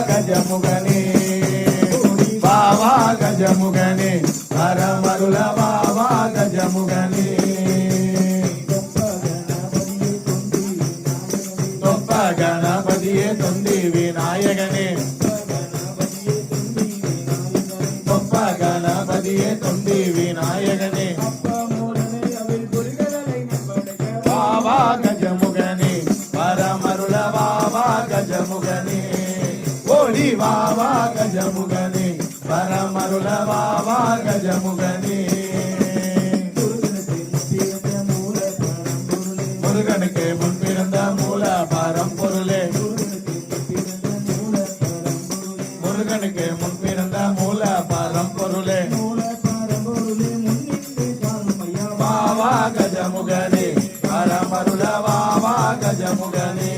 గజముగని బావా గజముగని హరమరుల బావా గజముగని గొప్ప గణపతియే తొంది వినాయకనే గొప్ప గణపతియే తొంది వినాయకనే బావా గజముగని హరమరుల బావా గజముగని ఓడి బావా గజముగని పరమరుల బావా గజముగని முருகனுக்கு முன் பிறந்த மூல பரம்பொருளே முருகனுக்கு முன் பிறந்த மூல பரம்பொருளே பாவா கஜமுகனே பரமருள பாவா கஜமுகனே